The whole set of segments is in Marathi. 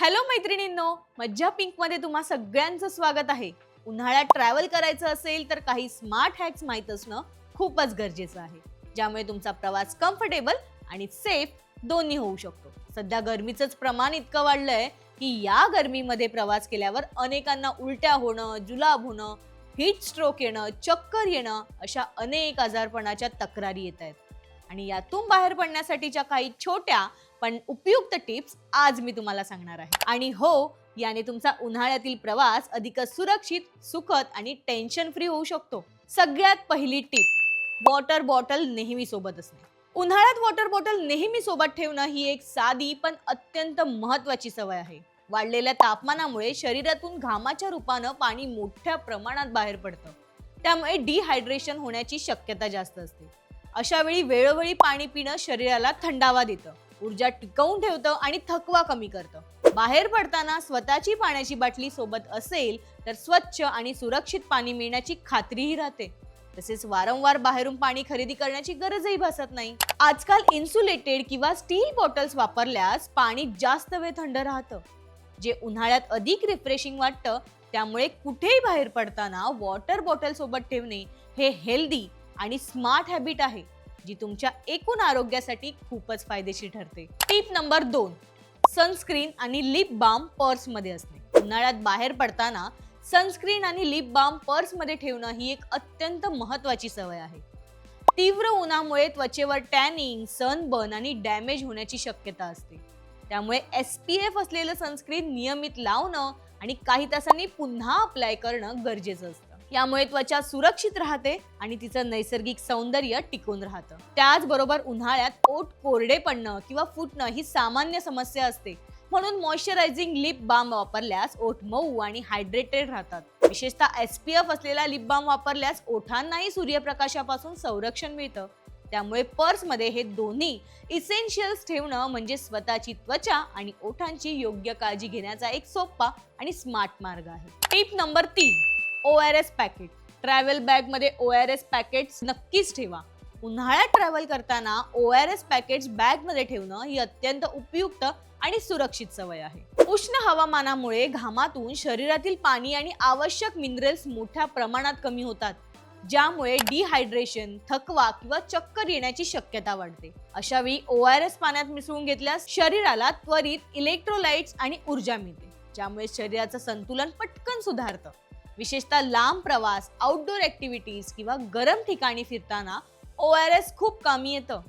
हॅलो मैत्रिणींनो, मज्जा पिंक मध्ये तुम्हा सगळ्यांचं स्वागत आहे. उन्हाळ्यात ट्रॅव्हल करायचं असेल तर काही स्मार्ट हॅक्स माहित असणं खूपच गरजेचं आहे, ज्यामुळे तुमचा प्रवास कम्फर्टेबल आणि सेफ दोन्ही होऊ शकतो. सध्या गरमीचंच प्रमाण इतकं वाढलंय की या गरमीमध्ये प्रवास केल्यावर अनेकांना उलट्या होणं, जुलाब होणं, हीट स्ट्रोक येणं, चक्कर येणं अशा अनेक आजारपणाच्या तक्रारी येत आहेत. आणि यातून बाहेर पडण्यासाठीच्या काही छोट्या पण उपयुक्त टिप्स आज मी तुम्हाला सांगणार आहे. आणि हो, याने तुमचा उन्हाळ्यातील प्रवास अधिक सुरक्षित, सुखद आणि टेन्शन फ्री होऊ शकतो. सगळ्यात पहिली टिप, वॉटर बॉटल नेहमी सोबत असणे. उन्हाळ्यात वॉटर बॉटल नेहमी सोबत ठेवणं ही एक साधी पण अत्यंत महत्त्वाची सवय आहे. वाढलेल्या तापमानामुळे शरीरातून घामाच्या रूपानं पाणी मोठ्या प्रमाणात बाहेर पडतं. त्यामुळे डिहायड्रेशन होण्याची शक्यता जास्त असते. अशा वेळी वेळोवेळी पाणी पिणं शरीराला थंडावा देतं, ऊर्जा टिकवून ठेवतं आणि थकवा कमी करतं. बाहेर पडताना स्वतःची पाण्याची बाटली सोबत असेल तर स्वच्छ आणि सुरक्षित पाणी मिळण्याची खात्रीही राहते. तसेच वारंवार बाहेरून पाणी खरेदी करण्याची गरजही भासत नाही. आजकाल इन्सुलेटेड किंवा स्टील बॉटल्स वापरल्यास पाणी जास्त वेळ थंड राहतं, जे उन्हाळ्यात अधिक रिफ्रेशिंग वाटतं. त्यामुळे कुठेही बाहेर पडताना वॉटर बॉटल सोबत ठेवणे हे हेल्दी आणि स्मार्ट हॅबिट आहे, जी तुमच्या एकूण आरोग्यासाठी खूपच फायदेशीर ठरते. टिप नंबर 2, सनस्क्रीन आणि लिप बाम पर्स मध्ये असणे. उन्हाळ्यात बाहेर पडताना सनस्क्रीन आणि लिप बाम पर्स मध्ये ठेवणं ही एक अत्यंत महत्त्वाची सवय आहे. तीव्र उन्हामुळे त्वचेवर टॅनिंग, सनबर्न आणि डॅमेज होण्याची शक्यता असते. त्यामुळे SPF असलेलं सनस्क्रीन नियमित लावणं आणि काही तासांनी पुन्हा अप्लाय करणं गरजेचं असतं. यामुळे त्वचा सुरक्षित राहते आणि तिचं नैसर्गिक सौंदर्य टिकून राहतं. त्याचबरोबर उन्हाळ्यात ओठ कोरडे पडणं किंवा फुटणं ही सामान्य समस्या असते. म्हणून मॉइश्चरायझिंग लिप बाम वापरल्यास ओठ मऊ आणि हायड्रेटेड राहतात. विशेषतः SPF असलेला लिप बाम वापरल्यास ओठांनाही सूर्यप्रकाशापासून संरक्षण मिळतं. त्यामुळे पर्समध्ये हे दोन्ही इसेन्शियल्स ठेवणं म्हणजे स्वतःची त्वचा आणि ओठांची योग्य काळजी घेण्याचा एक सोपा आणि स्मार्ट मार्ग आहे. Tip number 3, ORS packet. Travel bag मध्ये ORS पॅकेट्स नक्कीच ठेवा. उन्हाळ्यात ट्रॅव्हल करताना ORS पॅकेट्स बॅग मध्ये ठेवणं ही अत्यंत उपयुक्त आणि सुरक्षित सवय आहे. उष्ण हवामानामुळे घामातून शरीरातील पाणी आणि आवश्यक मिनरल्स मोठ्या प्रमाणात कमी होतात, ज्यामुळे डिहायड्रेशन, थकवा किंवा चक्कर येण्याची शक्यता वाढते. अशा वेळी ORS पाण्यात मिसळून घेतल्यास शरीराला त्वरित इलेक्ट्रोलाइट्स आणि ऊर्जा मिळते, ज्यामुळे शरीराचं संतुलन पटकन सुधारतं. विशेषतः लांब प्रवास, आउटडोर ऍक्टिव्हिटीज किंवा गरम ठिकाणी फिरताना ORS खूप कामी येतं.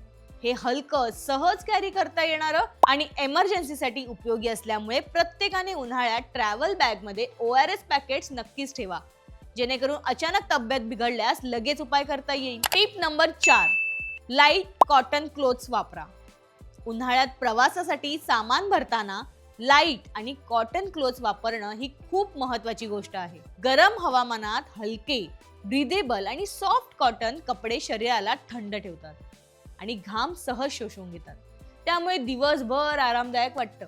हे हलकं, सहज कॅरी करता येणारं आणि एमर्जन्सीसाठी उपयोगी असल्यामुळे प्रत्येकाने उन्हाळ्यात ट्रॅव्हल बॅग मध्ये ORS पॅकेट्स नक्कीच ठेवा, जेणेकरून अचानक तब्येत बिघडल्यास लगेच उपाय करता येईल. Tip number 4, light cotton clothes वापरा. उन्हाळ्यात प्रवासासाठी सामान भरताना लाईट आणि कॉटन क्लोथ्स वापरणं ही खूप महत्त्वाची गोष्ट आहे. गरम हवामानात हलके, ब्रीदेबल आणि सॉफ्ट कॉटन कपडे शरीराला थंड ठेवतात आणि घाम सहज शोषून घेतात. त्यामुळे दिवसभर आरामदायक वाटतं.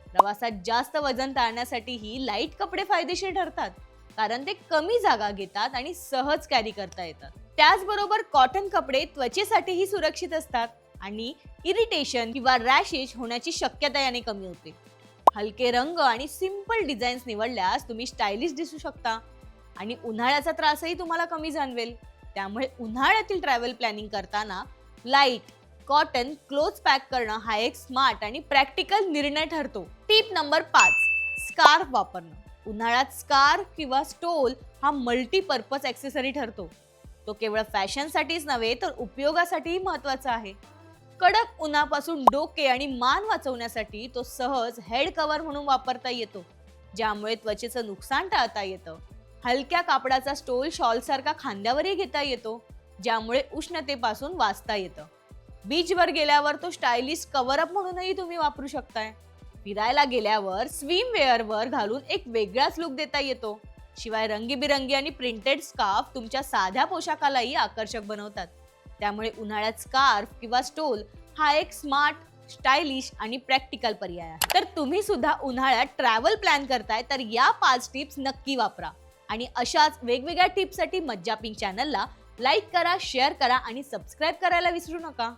प्रवासात जास्त वजन टाळण्यासाठीही लाईट कपडे फायदेशीर ठरतात, कारण ते कमी जागा घेतात आणि सहज कॅरी करता येतात. त्याचबरोबर कॉटन कपडे त्वचेसाठीही सुरक्षित असतात आणि इरिटेशन किंवा रॅशेस होण्याची शक्यता याने कमी होते. हलके रंग आणि सिंपल डिझाईन्स निवडल्यास तुम्ही स्टायलिश दिसू शकता आणि उन्हाळ्याचा त्रासही तुम्हाला कमी जाणवेल. त्यामुळे उन्हाळ्यातील ट्रॅव्हल प्लॅनिंग करताना लाईट कॉटन क्लोथ्स पॅक करणं हा एक स्मार्ट आणि प्रॅक्टिकल निर्णय ठरतो. टिप नंबर 5, स्कार्फ वापरणं. उन्हाळ्यात स्कार्फ किंवा स्टोल हा मल्टीपर्पज ॲक्सेसरी ठरतो. तो केवळ फॅशनसाठीच नव्हे तर उपयोगासाठीही महत्त्वाचा आहे. कडक उन्हापासून डोके आणि मान वाचवण्यासाठी तो सहज हेड कव्हर म्हणून वापरता येतो, ज्यामुळे त्वचेचं नुकसान टाळता येतं. हलक्या कापडाचा स्टोल शॉल सारखा खांद्यावरही घेता येतो, ज्यामुळे उष्णतेपासून वाचता येतं. बीचवर गेल्यावर तो स्टायलिश कव्हर अप म्हणूनही तुम्ही वापरू शकताय. फिरायला गेल्यावर स्विम वेअरवर घालून एक वेगळाच लुक देता येतो. शिवाय रंगीबिरंगी आणि प्रिंटेड स्कार्फ तुमच्या साध्या पोशाखालाही आकर्षक बनवतात. त्यामुळे उन्हाळ्यात स्कार्फ किंवा स्टोल हा एक स्मार्ट, स्टायलिश आणि प्रॅक्टिकल पर्याय आहे. तर तुम्ही सुद्धा उन्हाळ्यात ट्रॅव्हल प्लॅन करताय तर या 5 टिप्स नक्की वापरा. आणि अशाच वेगवेगळ्या टिप्ससाठी मज्जा पिंक चॅनलला लाईक करा, शेअर करा आणि सबस्क्राईब करायला विसरू नका.